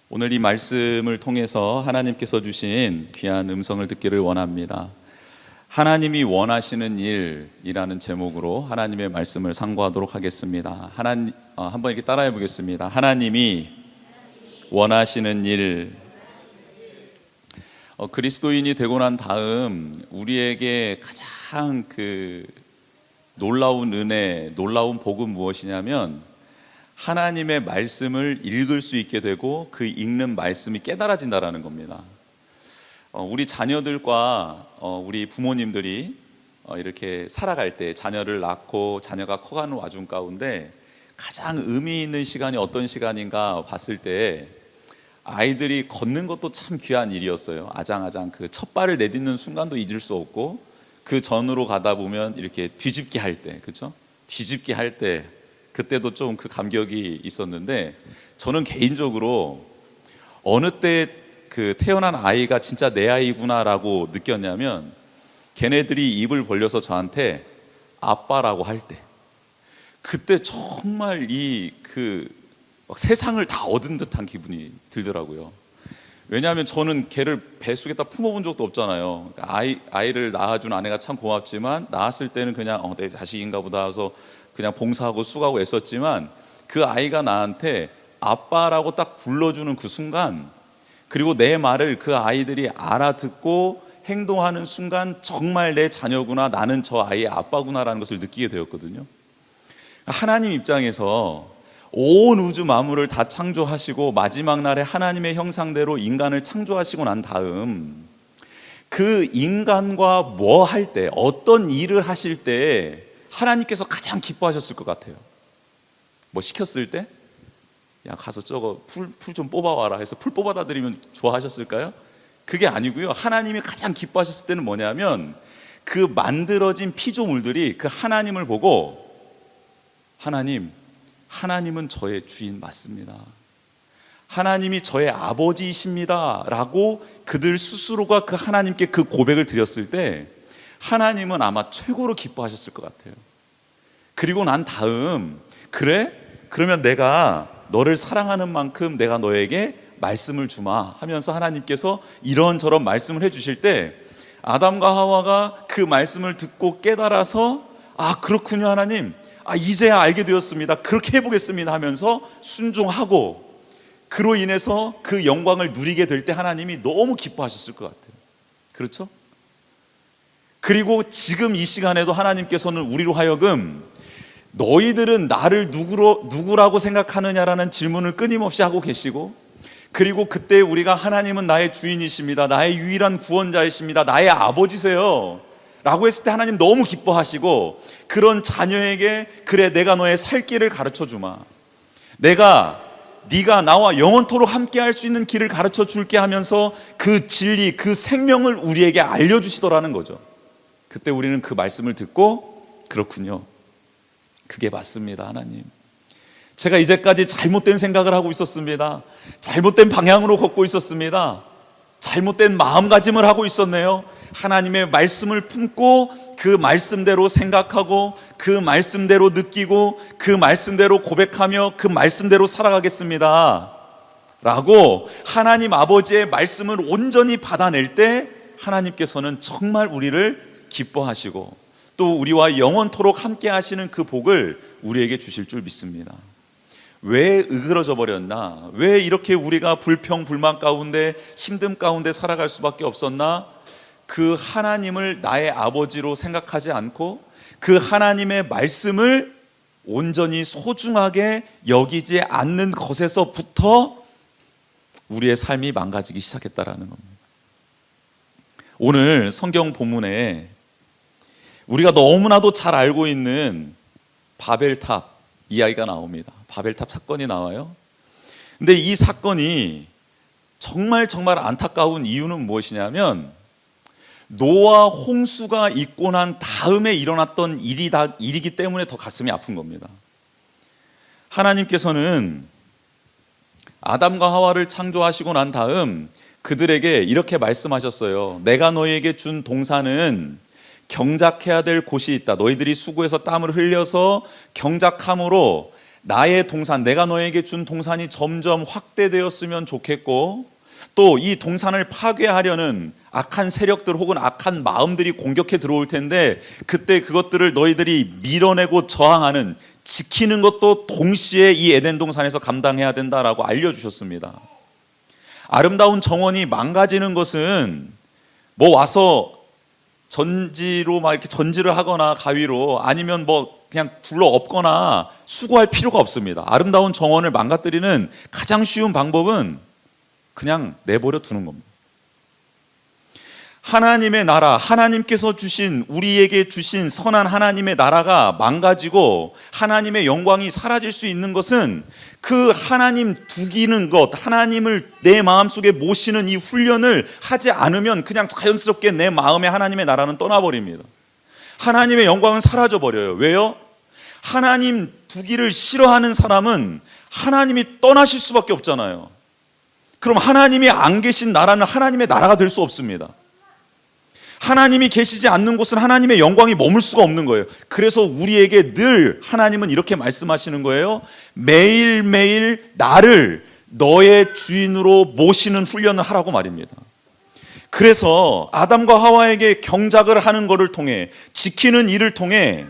오늘 이 말씀을 통해서 하나님께서 주신 귀한 음성을 듣기를 원합니다. 하나님이 원하시는 일이라는 제목으로 하나님의 말씀을 상고하도록 하겠습니다. 한번 이렇게 따라해 보겠습니다. 하나님이 원하시는 일. 그리스도인이 되고 난 다음 우리에게 가장 놀라운 은혜, 놀라운 복은 무엇이냐면 하나님의 말씀을 읽을 수 있게 되고 그 읽는 말씀이 깨달아진다라는 겁니다. 우리 자녀들과 우리 부모님들이 이렇게 살아갈 때 자녀를 낳고 자녀가 커가는 와중 가운데 가장 의미 있는 시간이 어떤 시간인가 봤을 때 아이들이 걷는 것도 참 귀한 일이었어요. 아장아장 그 첫 발을 내딛는 순간도 잊을 수 없고 그 전으로 가다 보면 이렇게 뒤집기 할 때, 그렇죠? 뒤집기 할 때 그때도 좀 그 감격이 있었는데 저는 개인적으로 어느 때 태어난 아이가 진짜 내 아이구나라고 느꼈냐면 걔네들이 입을 벌려서 저한테 아빠라고 할 때 그때 정말 막 세상을 다 얻은 듯한 기분이 들더라고요. 왜냐하면 저는 걔를 뱃속에다 품어본 적도 없잖아요. 아이를 낳아준 아내가 참 고맙지만 낳았을 때는 그냥 내 자식인가 보다 해서 그냥 봉사하고 수고하고 애썼지만 그 아이가 나한테 아빠라고 딱 불러주는 그 순간, 그리고 내 말을 그 아이들이 알아듣고 행동하는 순간 정말 내 자녀구나, 나는 저 아이의 아빠구나라는 것을 느끼게 되었거든요. 하나님 입장에서 온 우주 만물을 다 창조하시고 마지막 날에 하나님의 형상대로 인간을 창조하시고 난 다음 그 인간과 뭐 할 때, 어떤 일을 하실 때 하나님께서 가장 기뻐하셨을 것 같아요. 뭐 시켰을 때? 야, 가서 저거 풀 좀 뽑아와라 해서 풀 뽑아다 드리면 좋아하셨을까요? 그게 아니고요. 하나님이 가장 기뻐하셨을 때는 뭐냐면 그 만들어진 피조물들이 그 하나님을 보고 하나님은 저의 주인 맞습니다. 하나님이 저의 아버지이십니다 라고 그들 스스로가 그 하나님께 그 고백을 드렸을 때 하나님은 아마 최고로 기뻐하셨을 것 같아요. 그리고 난 다음, 그래? 그러면 내가 너를 사랑하는 만큼 내가 너에게 말씀을 주마 하면서 하나님께서 이런저런 말씀을 해주실 때 아담과 하와가 그 말씀을 듣고 깨달아서 그렇군요 하나님, 이제야 알게 되었습니다, 그렇게 해보겠습니다 하면서 순종하고 그로 인해서 그 영광을 누리게 될 때 하나님이 너무 기뻐하셨을 것 같아요. 그렇죠? 그리고 지금 이 시간에도 하나님께서는 우리로 하여금 너희들은 나를 누구라고 생각하느냐라는 질문을 끊임없이 하고 계시고, 그리고 그때 우리가 하나님은 나의 주인이십니다, 나의 유일한 구원자이십니다, 나의 아버지세요 라고 했을 때 하나님 너무 기뻐하시고 그런 자녀에게 그래, 내가 너의 살 길을 가르쳐 주마, 네가 나와 영원토록 함께 할 수 있는 길을 가르쳐 줄게 하면서 그 진리, 그 생명을 우리에게 알려주시더라는 거죠. 그때 우리는 그 말씀을 듣고 그렇군요, 그게 맞습니다 하나님, 제가 이제까지 잘못된 생각을 하고 있었습니다, 잘못된 방향으로 걷고 있었습니다, 잘못된 마음가짐을 하고 있었네요. 하나님의 말씀을 품고 그 말씀대로 생각하고 그 말씀대로 느끼고 그 말씀대로 고백하며 그 말씀대로 살아가겠습니다 라고 하나님 아버지의 말씀을 온전히 받아낼 때 하나님께서는 정말 우리를 기뻐하시고 또 우리와 영원토록 함께 하시는 그 복을 우리에게 주실 줄 믿습니다. 왜 으그러져 버렸나? 왜 이렇게 우리가 불평 불만 가운데 힘듦 가운데 살아갈 수밖에 없었나? 그 하나님을 나의 아버지로 생각하지 않고 그 하나님의 말씀을 온전히 소중하게 여기지 않는 것에서부터 우리의 삶이 망가지기 시작했다라는 겁니다. 오늘 성경 본문에 우리가 너무나도 잘 알고 있는 바벨탑 이야기가 나옵니다. 바벨탑 사건이 나와요. 근데 이 사건이 정말 안타까운 이유는 무엇이냐면 노아 홍수가 있고 난 다음에 일어났던 일이기 때문에 더 가슴이 아픈 겁니다. 하나님께서는 아담과 하와를 창조하시고 난 다음 그들에게 이렇게 말씀하셨어요. 내가 너희에게 준 동산은 경작해야 될 곳이 있다. 너희들이 수고해서 땀을 흘려서 경작함으로 나의 동산, 내가 너에게 준 동산이 점점 확대되었으면 좋겠고, 또 이 동산을 파괴하려는 악한 세력들 혹은 악한 마음들이 공격해 들어올 텐데, 그때 그것들을 너희들이 밀어내고 저항하는, 지키는 것도 동시에 이 에덴 동산에서 감당해야 된다라고 알려주셨습니다. 아름다운 정원이 망가지는 것은 뭐 와서 전지로 막 이렇게 전지를 하거나 가위로, 아니면 뭐 그냥 둘러 엎거나 수고할 필요가 없습니다. 아름다운 정원을 망가뜨리는 가장 쉬운 방법은 그냥 내버려 두는 겁니다. 하나님의 나라, 하나님께서 주신, 우리에게 주신 선한 하나님의 나라가 망가지고 하나님의 영광이 사라질 수 있는 것은 그 하나님 두기는 것, 하나님을 내 마음속에 모시는 이 훈련을 하지 않으면 그냥 자연스럽게 내 마음에 하나님의 나라는 떠나버립니다. 하나님의 영광은 사라져버려요. 왜요? 하나님 두기를 싫어하는 사람은 하나님이 떠나실 수밖에 없잖아요. 그럼 하나님이 안 계신 나라는 하나님의 나라가 될 수 없습니다. 하나님이 계시지 않는 곳은 하나님의 영광이 머물 수가 없는 거예요. 그래서 우리에게 늘 하나님은 이렇게 말씀하시는 거예요. 매일매일 나를 너의 주인으로 모시는 훈련을 하라고 말입니다. 그래서 아담과 하와에게 경작을 하는 것을 통해, 지키는 일을 통해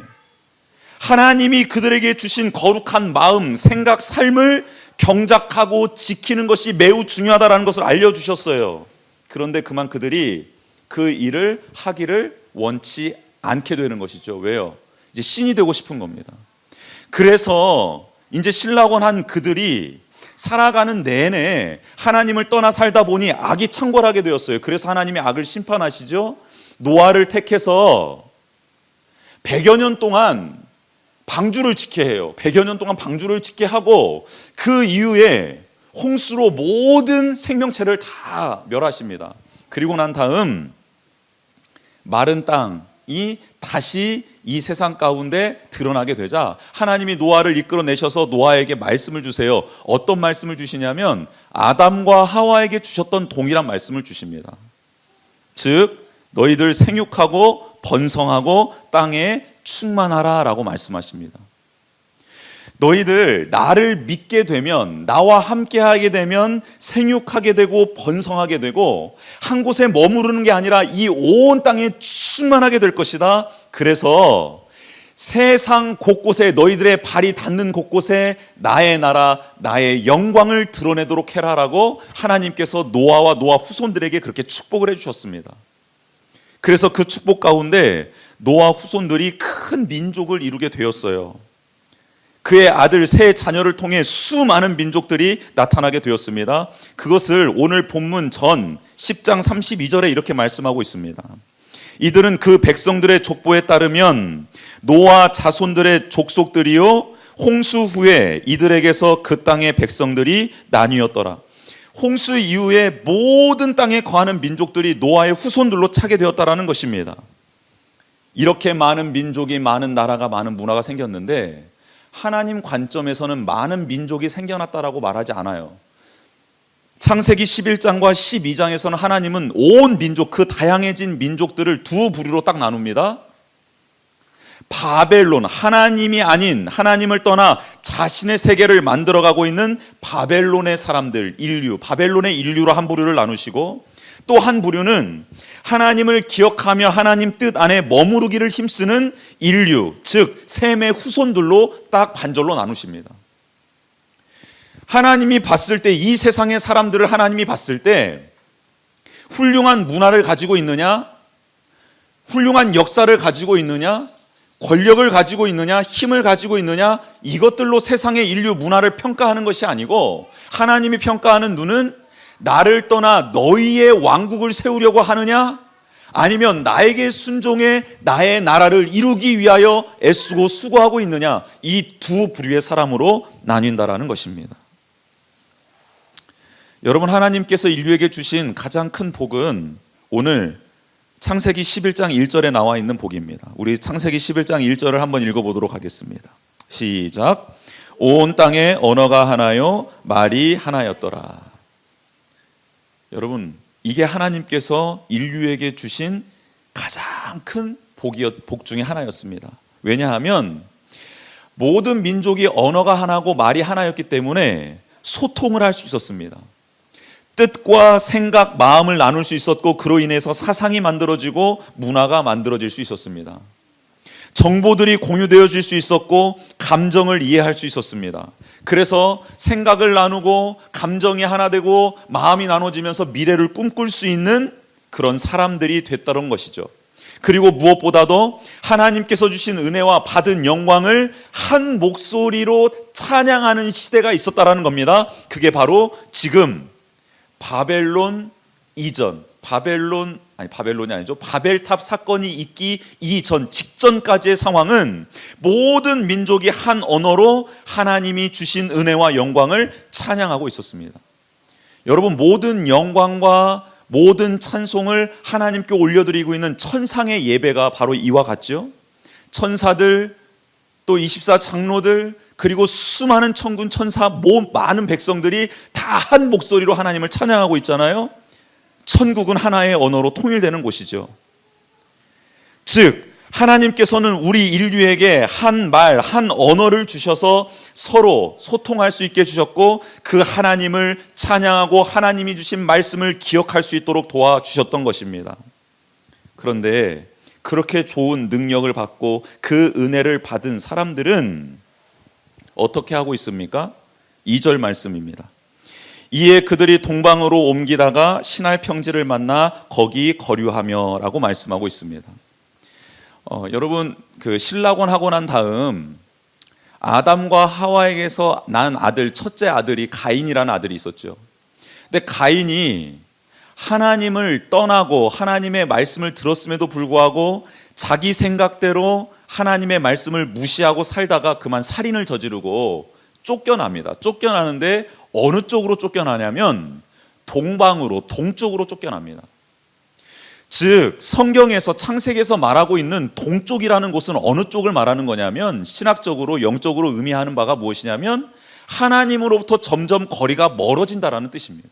하나님이 그들에게 주신 거룩한 마음, 생각, 삶을 경작하고 지키는 것이 매우 중요하다는 것을 알려주셨어요. 그런데 그만 그들이 그 일을 하기를 원치 않게 되는 것이죠. 왜요? 이제 신이 되고 싶은 겁니다. 그래서 이제 신락원한 그들이 살아가는 내내 하나님을 떠나 살다 보니 악이 창궐하게 되었어요. 그래서 하나님이 악을 심판하시죠. 노아를 택해서 100여 년 동안 방주를 짓게 해요. 100여 년 동안 방주를 짓게 하고, 그 이후에 홍수로 모든 생명체를 다 멸하십니다. 그리고 난 다음 마른 땅이 다시 이 세상 가운데 드러나게 되자 하나님이 노아를 이끌어내셔서 노아에게 말씀을 주세요. 어떤 말씀을 주시냐면 아담과 하와에게 주셨던 동일한 말씀을 주십니다. 즉 너희들 생육하고 번성하고 땅에 충만하라 라고 말씀하십니다. 너희들 나를 믿게 되면, 나와 함께 하게 되면 생육하게 되고 번성하게 되고 한 곳에 머무르는 게 아니라 이 온 땅에 충만하게 될 것이다. 그래서 세상 곳곳에, 너희들의 발이 닿는 곳곳에 나의 나라, 나의 영광을 드러내도록 해라라고 하나님께서 노아와 노아 후손들에게 그렇게 축복을 해주셨습니다. 그래서 그 축복 가운데 노아 후손들이 큰 민족을 이루게 되었어요. 그의 아들 세 자녀를 통해 수많은 민족들이 나타나게 되었습니다. 그것을 오늘 본문 전 10장 32절에 이렇게 말씀하고 있습니다. 이들은 그 백성들의 족보에 따르면 노아 자손들의 족속들이요 홍수 후에 이들에게서 그 땅의 백성들이 나뉘었더라. 홍수 이후에 모든 땅에 거하는 민족들이 노아의 후손들로 차게 되었다라는 것입니다. 이렇게 많은 민족이, 많은 나라가, 많은 문화가 생겼는데 하나님 관점에서는 많은 민족이 생겨났다라고 말하지 않아요. 창세기 11장과 12장에서는 하나님은 온 민족, 그 다양해진 민족들을 두 부류로 딱 나눕니다. 바벨론, 하나님이 아닌, 하나님을 떠나 자신의 세계를 만들어가고 있는 바벨론의 사람들, 인류, 바벨론의 인류로 한 부류를 나누시고, 또 한 부류는 하나님을 기억하며 하나님 뜻 안에 머무르기를 힘쓰는 인류, 즉 셈의 후손들로 딱 반절로 나누십니다. 하나님이 봤을 때, 이 세상의 사람들을 하나님이 봤을 때 훌륭한 문화를 가지고 있느냐, 훌륭한 역사를 가지고 있느냐, 권력을 가지고 있느냐, 힘을 가지고 있느냐, 이것들로 세상의 인류 문화를 평가하는 것이 아니고 하나님이 평가하는 눈은 나를 떠나 너희의 왕국을 세우려고 하느냐, 아니면 나에게 순종해 나의 나라를 이루기 위하여 애쓰고 수고하고 있느냐, 이 두 부류의 사람으로 나뉜다라는 것입니다. 여러분, 하나님께서 인류에게 주신 가장 큰 복은 오늘 창세기 11장 1절에 나와 있는 복입니다. 우리 창세기 11장 1절을 한번 읽어보도록 하겠습니다. 시작. 온 땅에 언어가 하나요 말이 하나였더라. 여러분, 이게 하나님께서 인류에게 주신 가장 큰 복 중에 하나였습니다. 왜냐하면 모든 민족이 언어가 하나고 말이 하나였기 때문에 소통을 할 수 있었습니다. 뜻과 생각, 마음을 나눌 수 있었고 그로 인해서 사상이 만들어지고 문화가 만들어질 수 있었습니다. 정보들이 공유되어질 수 있었고 감정을 이해할 수 있었습니다. 그래서 생각을 나누고 감정이 하나 되고 마음이 나눠지면서 미래를 꿈꿀 수 있는 그런 사람들이 됐다는 것이죠. 그리고 무엇보다도 하나님께서 주신 은혜와 받은 영광을 한 목소리로 찬양하는 시대가 있었다라는 겁니다. 그게 바로 지금 바벨론 이전, 바벨론이 아니죠. 바벨탑 사건이 있기 이전, 직전까지의 상황은 모든 민족이 한 언어로 하나님이 주신 은혜와 영광을 찬양하고 있었습니다. 여러분, 모든 영광과 모든 찬송을 하나님께 올려드리고 있는 천상의 예배가 바로 이와 같죠. 천사들, 또 24장로들, 그리고 수많은 천군 천사, 많은 백성들이 다 한 목소리로 하나님을 찬양하고 있잖아요. 천국은 하나의 언어로 통일되는 곳이죠. 즉 하나님께서는 우리 인류에게 한 말, 한 언어를 주셔서 서로 소통할 수 있게 주셨고 그 하나님을 찬양하고 하나님이 주신 말씀을 기억할 수 있도록 도와주셨던 것입니다. 그런데 그렇게 좋은 능력을 받고 그 은혜를 받은 사람들은 어떻게 하고 있습니까? 2절 말씀입니다. 이에 그들이 동방으로 옮기다가 신할 평지를 만나 거기 거류하며 라고 말씀하고 있습니다. 여러분, 그 신라곤 하고 난 다음 아담과 하와에게서 난 아들, 첫째 아들이 가인이라는 아들이 있었죠. 근데 가인이 하나님을 떠나고 하나님의 말씀을 들었음에도 불구하고 자기 생각대로 하나님의 말씀을 무시하고 살다가 그만 살인을 저지르고 쫓겨납니다. 쫓겨나는데 어느 쪽으로 쫓겨나냐면 동방으로, 동쪽으로 쫓겨납니다. 즉 성경에서 창세기에서 말하고 있는 동쪽이라는 곳은 어느 쪽을 말하는 거냐면 신학적으로 영적으로 의미하는 바가 무엇이냐면 하나님으로부터 점점 거리가 멀어진다라는 뜻입니다.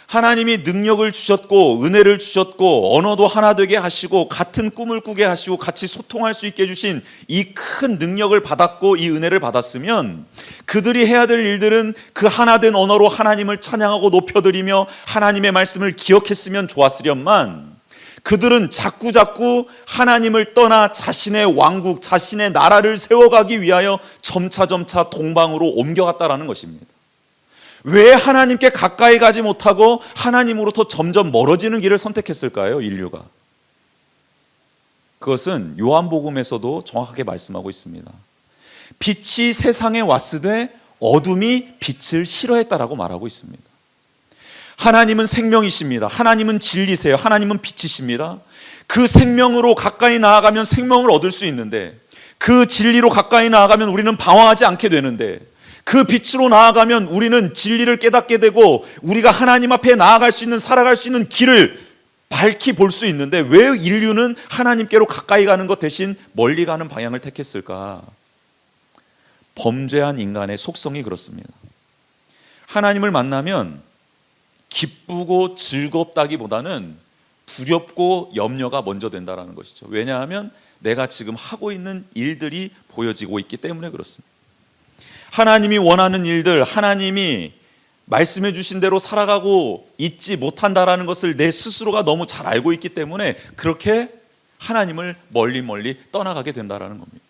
하나님이 능력을 주셨고 은혜를 주셨고 언어도 하나 되게 하시고 같은 꿈을 꾸게 하시고 같이 소통할 수 있게 해주신 이 큰 능력을 받았고 이 은혜를 받았으면 그들이 해야 될 일들은 그 하나 된 언어로 하나님을 찬양하고 높여드리며 하나님의 말씀을 기억했으면 좋았으련만 그들은 자꾸자꾸 하나님을 떠나 자신의 왕국, 자신의 나라를 세워가기 위하여 점차점차 동방으로 옮겨갔다라는 것입니다. 왜 하나님께 가까이 가지 못하고 하나님으로부터 점점 멀어지는 길을 선택했을까요? 인류가. 그것은 요한복음에서도 정확하게 말씀하고 있습니다. 빛이 세상에 왔으되 어둠이 빛을 싫어했다라고 말하고 있습니다. 하나님은 생명이십니다. 하나님은 진리세요. 하나님은 빛이십니다. 그 생명으로 가까이 나아가면 생명을 얻을 수 있는데 그 진리로 가까이 나아가면 우리는 방황하지 않게 되는데 그 빛으로 나아가면 우리는 진리를 깨닫게 되고 우리가 하나님 앞에 나아갈 수 있는, 살아갈 수 있는 길을 밝히 볼 수 있는데 왜 인류는 하나님께로 가까이 가는 것 대신 멀리 가는 방향을 택했을까? 범죄한 인간의 속성이 그렇습니다. 하나님을 만나면 기쁘고 즐겁다기보다는 두렵고 염려가 먼저 된다는 것이죠. 왜냐하면 내가 지금 하고 있는 일들이 보여지고 있기 때문에 그렇습니다. 하나님이 원하는 일들, 하나님이 말씀해 주신 대로 살아가고 있지 못한다라는 것을 내 스스로가 너무 잘 알고 있기 때문에 그렇게 하나님을 멀리 떠나가게 된다라는 겁니다.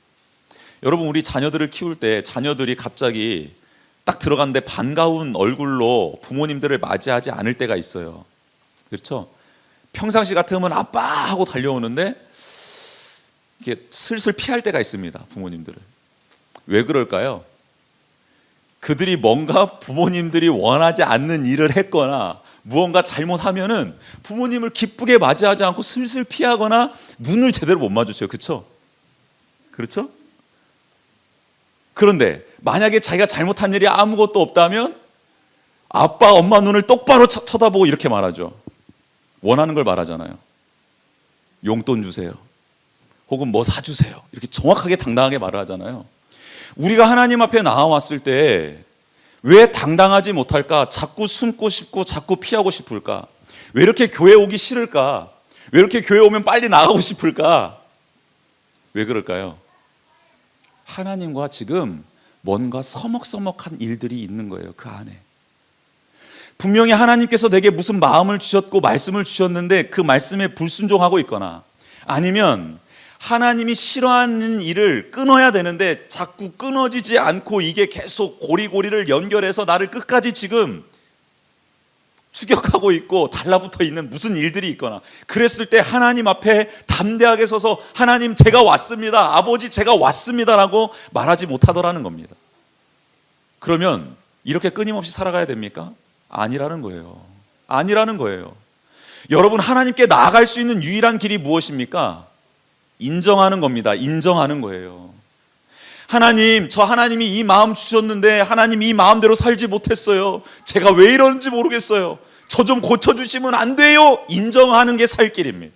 여러분, 우리 자녀들을 키울 때 자녀들이 갑자기 딱 들어갔는데 반가운 얼굴로 부모님들을 맞이하지 않을 때가 있어요. 그렇죠? 평상시 같으면 아빠 하고 달려오는데 이렇게 슬슬 피할 때가 있습니다. 부모님들을. 왜 그럴까요? 그들이 뭔가 부모님들이 원하지 않는 일을 했거나 무언가 잘못하면은 부모님을 기쁘게 맞이하지 않고 슬슬 피하거나 눈을 제대로 못 마주쳐요. 그렇죠? 그렇죠? 그런데 만약에 자기가 잘못한 일이 아무것도 없다면 아빠, 엄마 눈을 똑바로 쳐다보고 이렇게 말하죠. 원하는 걸 말하잖아요. 용돈 주세요. 혹은 뭐 사주세요. 이렇게 정확하게 당당하게 말을 하잖아요. 우리가 하나님 앞에 나와왔을 때 왜 당당하지 못할까? 자꾸 숨고 싶고 자꾸 피하고 싶을까? 왜 이렇게 교회 오기 싫을까? 왜 이렇게 교회 오면 빨리 나가고 싶을까? 왜 그럴까요? 하나님과 지금 뭔가 서먹서먹한 일들이 있는 거예요. 그 안에 분명히 하나님께서 내게 무슨 마음을 주셨고 말씀을 주셨는데 그 말씀에 불순종하고 있거나, 아니면 하나님이 싫어하는 일을 끊어야 되는데 자꾸 끊어지지 않고 이게 계속 고리고리를 연결해서 나를 끝까지 지금 추격하고 있고 달라붙어 있는 무슨 일들이 있거나, 그랬을 때 하나님 앞에 담대하게 서서 하나님 제가 왔습니다, 아버지 제가 왔습니다 라고 말하지 못하더라는 겁니다. 그러면 이렇게 끊임없이 살아가야 됩니까? 아니라는 거예요. 아니라는 거예요. 여러분, 하나님께 나아갈 수 있는 유일한 길이 무엇입니까? 인정하는 겁니다. 인정하는 거예요. 하나님, 저 하나님이 이 마음 주셨는데 하나님 이 마음대로 살지 못했어요. 제가 왜 이러는지 모르겠어요. 저 좀 고쳐주시면 안 돼요. 인정하는 게 살 길입니다.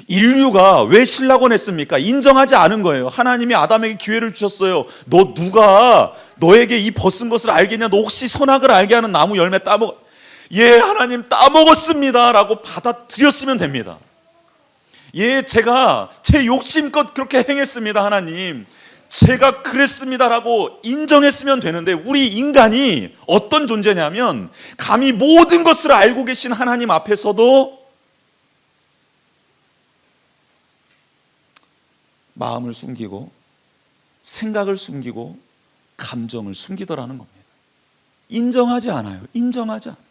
인류가 왜 신락원 했습니까? 인정하지 않은 거예요. 하나님이 아담에게 기회를 주셨어요. 너 누가 너에게 이 벗은 것을 알겠냐? 너 혹시 선악을 알게 하는 나무 열매 따먹? 예, 하나님 따먹었습니다 라고 받아들였으면 됩니다. 예, 제가 제 욕심껏 그렇게 행했습니다, 하나님 제가 그랬습니다라고 인정했으면 되는데, 우리 인간이 어떤 존재냐면 감히 모든 것을 알고 계신 하나님 앞에서도 마음을 숨기고 생각을 숨기고 감정을 숨기더라는 겁니다. 인정하지 않아요. 인정하지 않아요.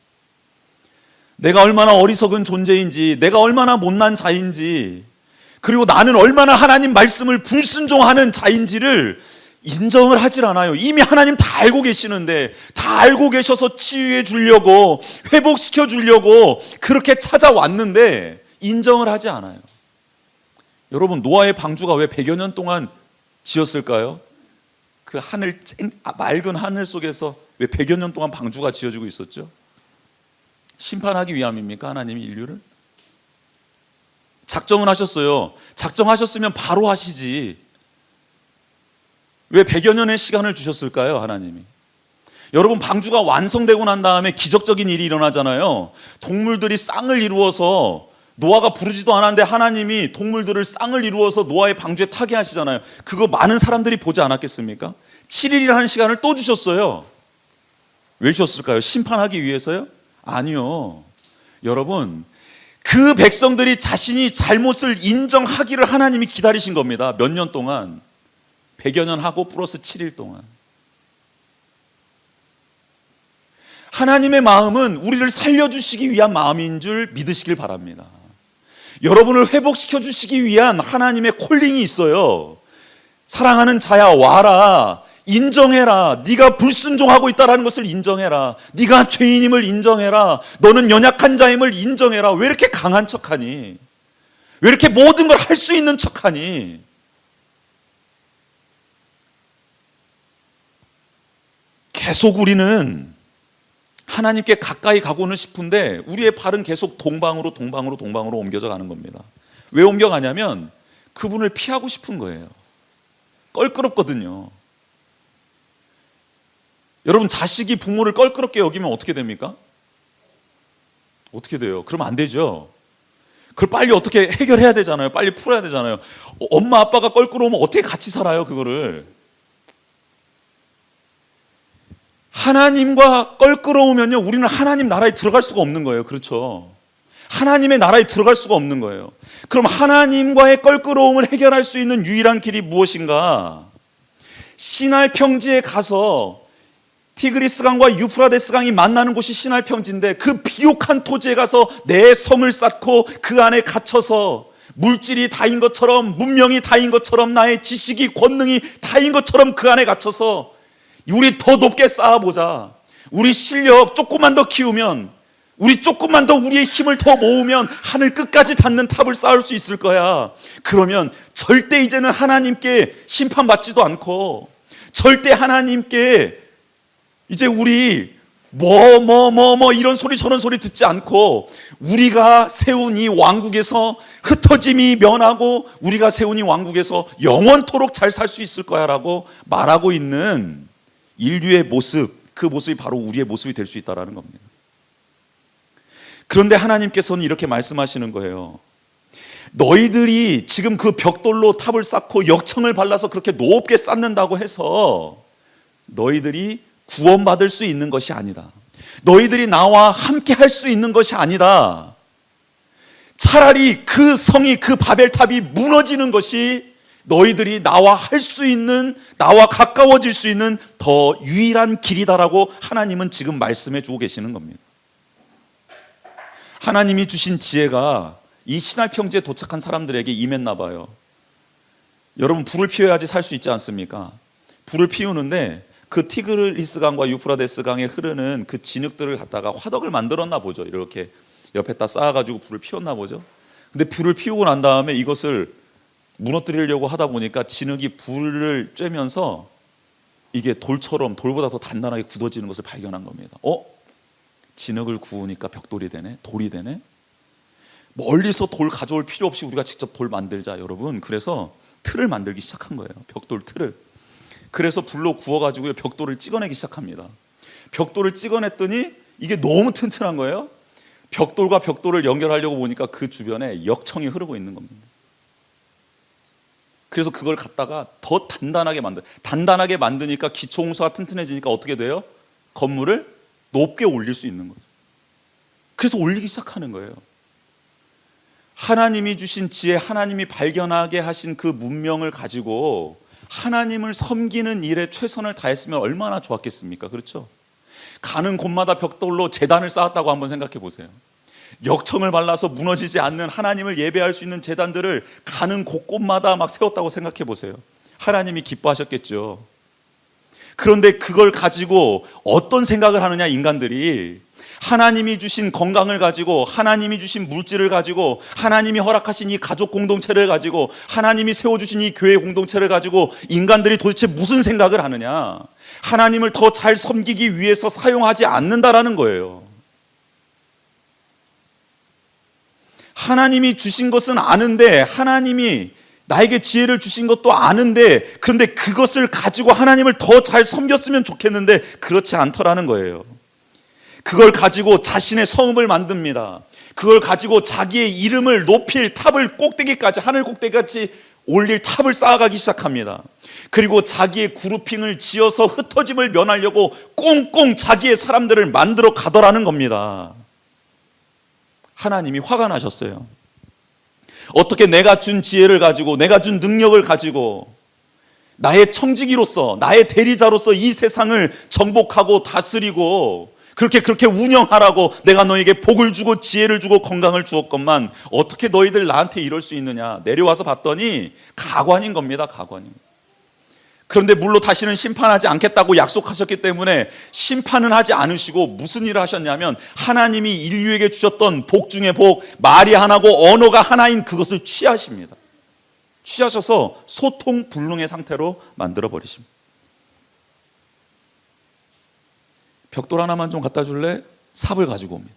내가 얼마나 어리석은 존재인지, 내가 얼마나 못난 자인지, 그리고 나는 얼마나 하나님 말씀을 불순종하는 자인지를 인정을 하질 않아요. 이미 하나님 다 알고 계시는데, 다 알고 계셔서 치유해 주려고, 회복시켜 주려고 그렇게 찾아왔는데 인정을 하지 않아요. 여러분, 노아의 방주가 왜 100여 년 동안 지었을까요? 그 하늘 맑은 하늘 속에서 왜 100여 년 동안 방주가 지어지고 있었죠? 심판하기 위함입니까? 하나님이 인류를? 작정은 하셨어요. 작정하셨으면 바로 하시지. 왜 100여 년의 시간을 주셨을까요? 하나님이. 여러분, 방주가 완성되고 난 다음에 기적적인 일이 일어나잖아요. 동물들이 쌍을 이루어서, 노아가 부르지도 않았는데 하나님이 동물들을 쌍을 이루어서 노아의 방주에 타게 하시잖아요. 그거 많은 사람들이 보지 않았겠습니까? 7일이라는 시간을 또 주셨어요. 왜 주셨을까요? 심판하기 위해서요? 아니요. 여러분, 그 백성들이 자신이 잘못을 인정하기를 하나님이 기다리신 겁니다. 몇 년 동안? 100여 년 하고 플러스 7일 동안. 하나님의 마음은 우리를 살려주시기 위한 마음인 줄 믿으시길 바랍니다. 여러분을 회복시켜 주시기 위한 하나님의 콜링이 있어요. 사랑하는 자야, 와라. 인정해라. 네가 불순종하고 있다는 것을 인정해라. 네가 죄인임을 인정해라. 너는 연약한 자임을 인정해라. 왜 이렇게 강한 척하니? 왜 이렇게 모든 걸 할 수 있는 척하니? 계속 우리는 하나님께 가까이 가고는 싶은데 우리의 발은 계속 동방으로 옮겨져 가는 겁니다. 왜 옮겨가냐면 그분을 피하고 싶은 거예요. 껄끄럽거든요. 여러분, 자식이 부모를 껄끄럽게 여기면 어떻게 됩니까? 어떻게 돼요? 그러면 안 되죠. 그걸 빨리 어떻게 해결해야 되잖아요. 빨리 풀어야 되잖아요. 엄마 아빠가 껄끄러우면 어떻게 같이 살아요, 그거를? 하나님과 껄끄러우면요, 우리는 하나님 나라에 들어갈 수가 없는 거예요. 그렇죠? 하나님의 나라에 들어갈 수가 없는 거예요. 그럼 하나님과의 껄끄러움을 해결할 수 있는 유일한 길이 무엇인가? 시날 평지에 가서 티그리스강과 유프라데스강이 만나는 곳이 시날 평지인데, 그 비옥한 토지에 가서 내 성을 쌓고 그 안에 갇혀서 물질이 다인 것처럼, 문명이 다인 것처럼, 나의 지식이, 권능이 다인 것처럼 그 안에 갇혀서 우리 더 높게 쌓아보자. 우리 실력 조금만 더 키우면, 우리 조금만 더 우리의 힘을 더 모으면 하늘 끝까지 닿는 탑을 쌓을 수 있을 거야. 그러면 절대 이제는 하나님께 심판받지도 않고, 절대 하나님께 이제 우리 이런 소리 저런 소리 듣지 않고, 우리가 세운 이 왕국에서 흩어짐이 면하고 우리가 세운 이 왕국에서 영원토록 잘 살 수 있을 거야 라고 말하고 있는 인류의 모습, 그 모습이 바로 우리의 모습이 될 수 있다는 겁니다. 그런데 하나님께서는 이렇게 말씀하시는 거예요. 너희들이 지금 그 벽돌로 탑을 쌓고 역청을 발라서 그렇게 높게 쌓는다고 해서 너희들이 구원받을 수 있는 것이 아니다. 너희들이 나와 함께 할 수 있는 것이 아니다. 차라리 그 성이, 그 바벨탑이 무너지는 것이 너희들이 나와 할 수 있는, 나와 가까워질 수 있는 더 유일한 길이다라고 하나님은 지금 말씀해 주고 계시는 겁니다. 하나님이 주신 지혜가 이 신할 평지에 도착한 사람들에게 임했나 봐요. 여러분, 불을 피워야지 살 수 있지 않습니까? 불을 피우는데 그 티그리스 강과 유프라데스 강에 흐르는 그 진흙들을 갖다가 화덕을 만들었나 보죠. 이렇게 옆에다 쌓아가지고 불을 피웠나 보죠. 근데 불을 피우고 난 다음에 이것을 무너뜨리려고 하다 보니까 진흙이 불을 쬐면서 이게 돌처럼, 돌보다 더 단단하게 굳어지는 것을 발견한 겁니다. 진흙을 구우니까 벽돌이 되네, 돌이 되네. 멀리서 돌 가져올 필요 없이 우리가 직접 돌 만들자, 여러분. 그래서 틀을 만들기 시작한 거예요. 벽돌 틀을. 그래서 불로 구워가지고 벽돌을 찍어내기 시작합니다. 벽돌을 찍어냈더니 이게 너무 튼튼한 거예요. 벽돌과 벽돌을 연결하려고 보니까 그 주변에 역청이 흐르고 있는 겁니다. 그래서 그걸 갖다가 더 단단하게 만드니까 기초 홍수가 튼튼해지니까 어떻게 돼요? 건물을 높게 올릴 수 있는 거죠. 그래서 올리기 시작하는 거예요. 하나님이 주신 지혜, 하나님이 발견하게 하신 그 문명을 가지고 하나님을 섬기는 일에 최선을 다했으면 얼마나 좋았겠습니까? 그렇죠? 가는 곳마다 벽돌로 제단을 쌓았다고 한번 생각해 보세요. 역청을 발라서 무너지지 않는 하나님을 예배할 수 있는 제단들을 가는 곳곳마다 막 세웠다고 생각해 보세요. 하나님이 기뻐하셨겠죠. 그런데 그걸 가지고 어떤 생각을 하느냐, 인간들이. 하나님이 주신 건강을 가지고, 하나님이 주신 물질을 가지고, 하나님이 허락하신 이 가족 공동체를 가지고, 하나님이 세워주신 이 교회 공동체를 가지고 인간들이 도대체 무슨 생각을 하느냐? 하나님을 더 잘 섬기기 위해서 사용하지 않는다라는 거예요. 하나님이 주신 것은 아는데, 하나님이 나에게 지혜를 주신 것도 아는데, 그런데 그것을 가지고 하나님을 더 잘 섬겼으면 좋겠는데 그렇지 않더라는 거예요. 그걸 가지고 자신의 성읍을 만듭니다. 그걸 가지고 자기의 이름을 높일 탑을, 꼭대기까지, 하늘 꼭대기까지 올릴 탑을 쌓아가기 시작합니다. 그리고 자기의 그룹핑을 지어서 흩어짐을 면하려고 꽁꽁 자기의 사람들을 만들어 가더라는 겁니다. 하나님이 화가 나셨어요. 어떻게 내가 준 지혜를 가지고, 내가 준 능력을 가지고, 나의 청지기로서, 나의 대리자로서 이 세상을 정복하고 다스리고 그렇게 운영하라고 내가 너에게 복을 주고 지혜를 주고 건강을 주었건만 어떻게 너희들 나한테 이럴 수 있느냐. 내려와서 봤더니 가관인 겁니다. 가관인. 그런데 물로 다시는 심판하지 않겠다고 약속하셨기 때문에 심판은 하지 않으시고 무슨 일을 하셨냐면, 하나님이 인류에게 주셨던 복 중에 복, 말이 하나고 언어가 하나인 그것을 취하십니다. 취하셔서 소통불능의 상태로 만들어 버리십니다. 벽돌 하나만 좀 갖다 줄래? 삽을 가지고 옵니다.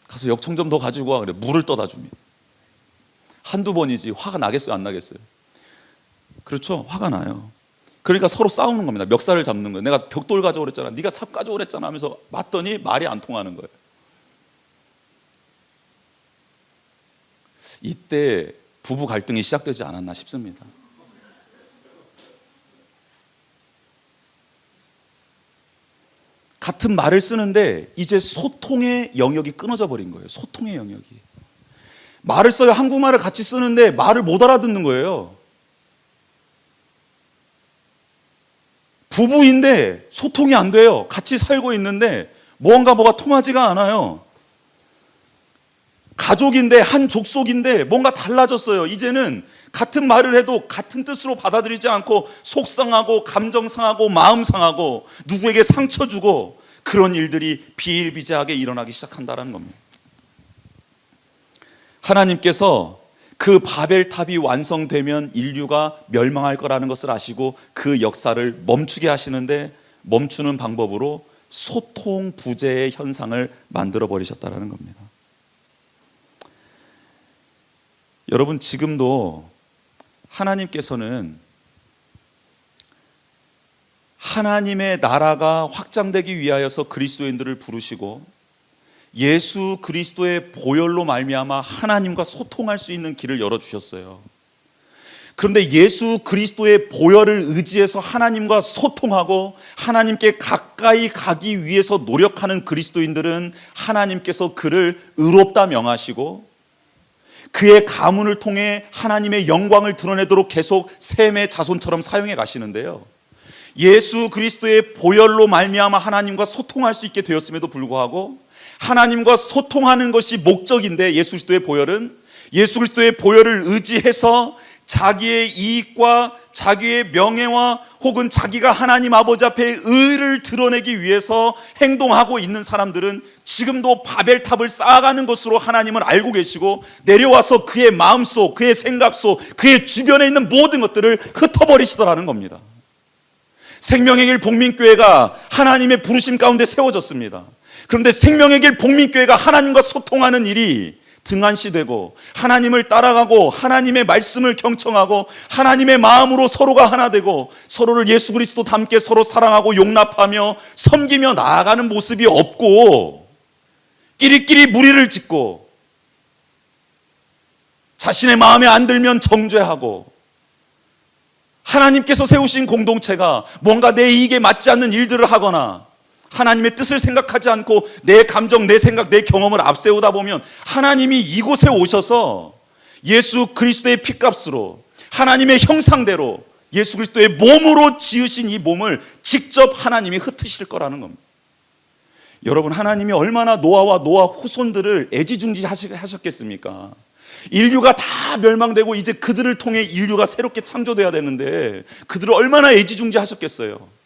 가서 역청 좀 더 가지고 와. 그래, 물을 떠다 줍니다. 한두 번이지 화가 나겠어요, 안 나겠어요? 그렇죠, 화가 나요. 그러니까 서로 싸우는 겁니다. 멱살을 잡는 거예요. 내가 벽돌 가져오랬잖아, 네가 삽 가져오랬잖아 하면서 맞더니 말이 안 통하는 거예요. 이때 부부 갈등이 시작되지 않았나 싶습니다. 같은 말을 쓰는데 이제 소통의 영역이 끊어져 버린 거예요. 소통의 영역이. 말을 써요. 한국말을 같이 쓰는데 말을 못 알아듣는 거예요. 부부인데 소통이 안 돼요. 같이 살고 있는데 뭐가 통하지가 않아요. 가족인데, 한 족속인데 뭔가 달라졌어요. 이제는 같은 말을 해도 같은 뜻으로 받아들이지 않고 속상하고 감정 상하고 마음 상하고 누구에게 상처 주고, 그런 일들이 비일비재하게 일어나기 시작한다는 겁니다. 하나님께서 그 바벨탑이 완성되면 인류가 멸망할 거라는 것을 아시고 그 역사를 멈추게 하시는데, 멈추는 방법으로 소통 부재의 현상을 만들어 버리셨다는 겁니다. 여러분, 지금도 하나님께서는 하나님의 나라가 확장되기 위하여서 그리스도인들을 부르시고, 예수 그리스도의 보혈로 말미암아 하나님과 소통할 수 있는 길을 열어주셨어요. 그런데 예수 그리스도의 보혈을 의지해서 하나님과 소통하고 하나님께 가까이 가기 위해서 노력하는 그리스도인들은 하나님께서 그를 의롭다 명하시고 그의 가문을 통해 하나님의 영광을 드러내도록 계속 셈의 자손처럼 사용해 가시는데요, 예수 그리스도의 보혈로 말미암아 하나님과 소통할 수 있게 되었음에도 불구하고 하나님과 소통하는 것이 목적인데, 예수 그리스도의 보혈은 예수 그리스도의 보혈을 의지해서 자기의 이익과 자기의 명예와 혹은 자기가 하나님 아버지 앞에 의를 드러내기 위해서 행동하고 있는 사람들은 지금도 바벨탑을 쌓아가는 것으로 하나님을 알고 계시고 내려와서 그의 마음속, 그의 생각 속, 그의 주변에 있는 모든 것들을 흩어버리시더라는 겁니다. 생명의 길 복민교회가 하나님의 부르심 가운데 세워졌습니다. 그런데 생명의 길 복민교회가 하나님과 소통하는 일이 등한시되고 하나님을 따라가고 하나님의 말씀을 경청하고 하나님의 마음으로 서로가 하나 되고 서로를 예수 그리스도 닮게 서로 사랑하고 용납하며 섬기며 나아가는 모습이 없고 끼리끼리 무리를 짓고 자신의 마음에 안 들면 정죄하고 하나님께서 세우신 공동체가 뭔가 내 이익에 맞지 않는 일들을 하거나 하나님의 뜻을 생각하지 않고 내 감정, 내 생각, 내 경험을 앞세우다 보면 하나님이 이곳에 오셔서 예수 그리스도의 피값으로 하나님의 형상대로 예수 그리스도의 몸으로 지으신 이 몸을 직접 하나님이 흩으실 거라는 겁니다. 여러분, 하나님이 얼마나 노아와 노아 후손들을 애지중지하셨겠습니까? 인류가 다 멸망되고 이제 그들을 통해 인류가 새롭게 창조돼야 되는데 그들을 얼마나 애지중지하셨겠어요.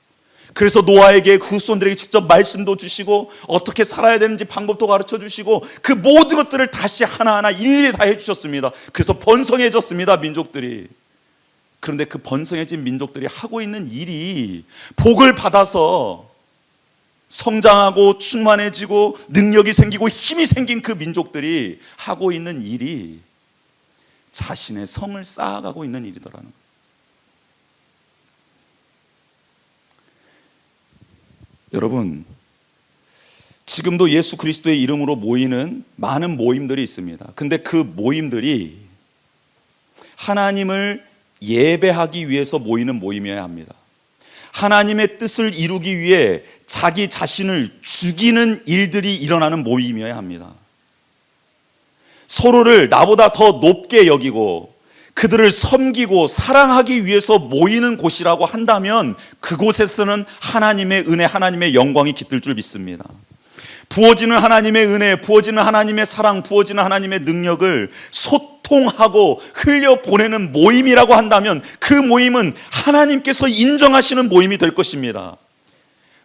그래서 노아에게 그 후손들에게 직접 말씀도 주시고 어떻게 살아야 되는지 방법도 가르쳐 주시고 그 모든 것들을 다시 하나하나 일일이 다 해주셨습니다. 그래서 번성해졌습니다, 민족들이. 그런데 그 번성해진 민족들이 하고 있는 일이 복을 받아서 성장하고 충만해지고 능력이 생기고 힘이 생긴 그 민족들이 하고 있는 일이 자신의 성을 쌓아가고 있는 일이더라는 거예요. 여러분, 지금도 예수 그리스도의 이름으로 모이는 많은 모임들이 있습니다. 근데 그 모임들이 하나님을 예배하기 위해서 모이는 모임이어야 합니다. 하나님의 뜻을 이루기 위해 자기 자신을 죽이는 일들이 일어나는 모임이어야 합니다. 서로를 나보다 더 높게 여기고 그들을 섬기고 사랑하기 위해서 모이는 곳이라고 한다면 그곳에서는 하나님의 은혜, 하나님의 영광이 깃들 줄 믿습니다. 부어지는 하나님의 은혜, 부어지는 하나님의 사랑, 부어지는 하나님의 능력을 소통하고 흘려보내는 모임이라고 한다면 그 모임은 하나님께서 인정하시는 모임이 될 것입니다.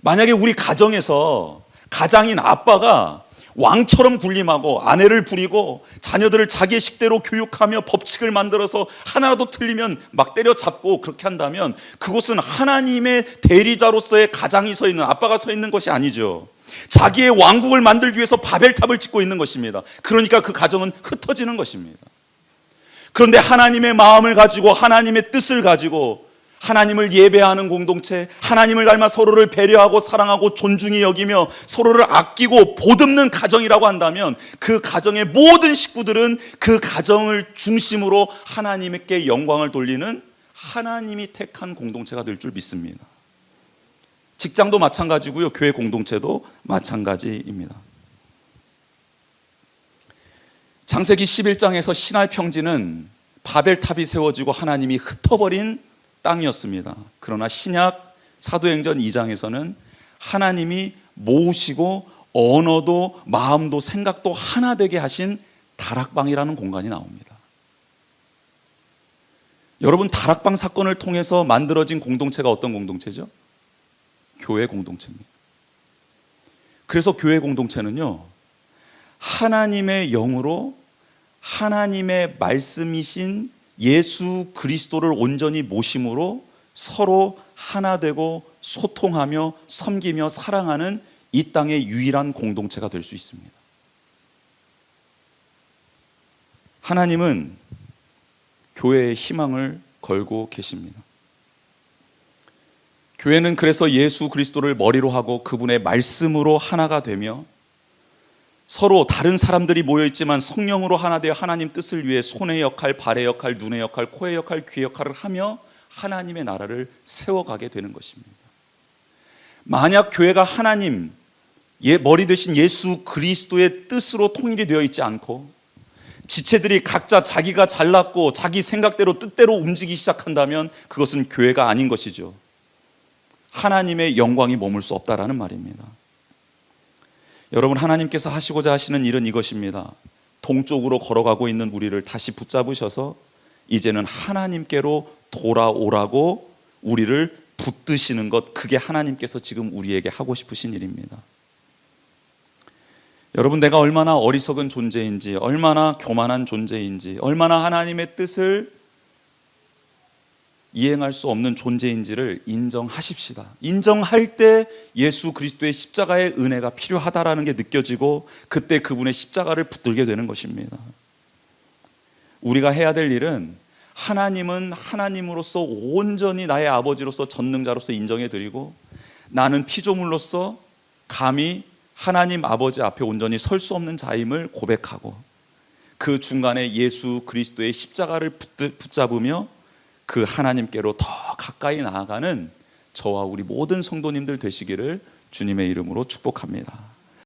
만약에 우리 가정에서 가장인 아빠가 왕처럼 군림하고 아내를 부리고 자녀들을 자기의 식대로 교육하며 법칙을 만들어서 하나라도 틀리면 막 때려잡고 그렇게 한다면 그곳은 하나님의 대리자로서의 가장이 서 있는, 아빠가 서 있는 것이 아니죠. 자기의 왕국을 만들기 위해서 바벨탑을 짓고 있는 것입니다. 그러니까 그 가정은 흩어지는 것입니다. 그런데 하나님의 마음을 가지고 하나님의 뜻을 가지고 하나님을 예배하는 공동체, 하나님을 닮아 서로를 배려하고 사랑하고 존중히 여기며 서로를 아끼고 보듬는 가정이라고 한다면 그 가정의 모든 식구들은 그 가정을 중심으로 하나님께 영광을 돌리는 하나님이 택한 공동체가 될 줄 믿습니다. 직장도 마찬가지고요, 교회 공동체도 마찬가지입니다. 창세기 11장에서 시나이 평지는 바벨탑이 세워지고 하나님이 흩어버린 땅이었습니다. 그러나 신약 사도행전 2장에서는 하나님이 모으시고 언어도 마음도 생각도 하나 되게 하신 다락방이라는 공간이 나옵니다. 여러분, 다락방 사건을 통해서 만들어진 공동체가 어떤 공동체죠? 교회 공동체입니다. 그래서 교회 공동체는요, 하나님의 영으로 하나님의 말씀이신 예수 그리스도를 온전히 모심으로 서로 하나 되고 소통하며 섬기며 사랑하는 이 땅의 유일한 공동체가 될 수 있습니다. 하나님은 교회의 희망을 걸고 계십니다. 교회는 그래서 예수 그리스도를 머리로 하고 그분의 말씀으로 하나가 되며 서로 다른 사람들이 모여있지만 성령으로 하나 되어 하나님 뜻을 위해 손의 역할, 발의 역할, 눈의 역할, 코의 역할, 귀의 역할을 하며 하나님의 나라를 세워가게 되는 것입니다. 만약 교회가 하나님, 머리 되신 예수 그리스도의 뜻으로 통일이 되어 있지 않고 지체들이 각자 자기가 잘났고 자기 생각대로 뜻대로 움직이기 시작한다면 그것은 교회가 아닌 것이죠. 하나님의 영광이 머물 수 없다라는 말입니다. 여러분, 하나님께서 하시고자 하시는 일은 이것입니다. 동쪽으로 걸어가고 있는 우리를 다시 붙잡으셔서 이제는 하나님께로 돌아오라고 우리를 붙드시는 것, 그게 하나님께서 지금 우리에게 하고 싶으신 일입니다. 여러분, 내가 얼마나 어리석은 존재인지, 얼마나 교만한 존재인지, 얼마나 하나님의 뜻을 이행할 수 없는 존재인지를 인정하십시다. 인정할 때 예수 그리스도의 십자가의 은혜가 필요하다라는 게 느껴지고 그때 그분의 십자가를 붙들게 되는 것입니다. 우리가 해야 될 일은 하나님은 하나님으로서 온전히 나의 아버지로서 전능자로서 인정해 드리고 나는 피조물로서 감히 하나님 아버지 앞에 온전히 설 수 없는 자임을 고백하고 그 중간에 예수 그리스도의 십자가를 붙잡으며 그 하나님께로 더 가까이 나아가는 저와 우리 모든 성도님들 되시기를 주님의 이름으로 축복합니다.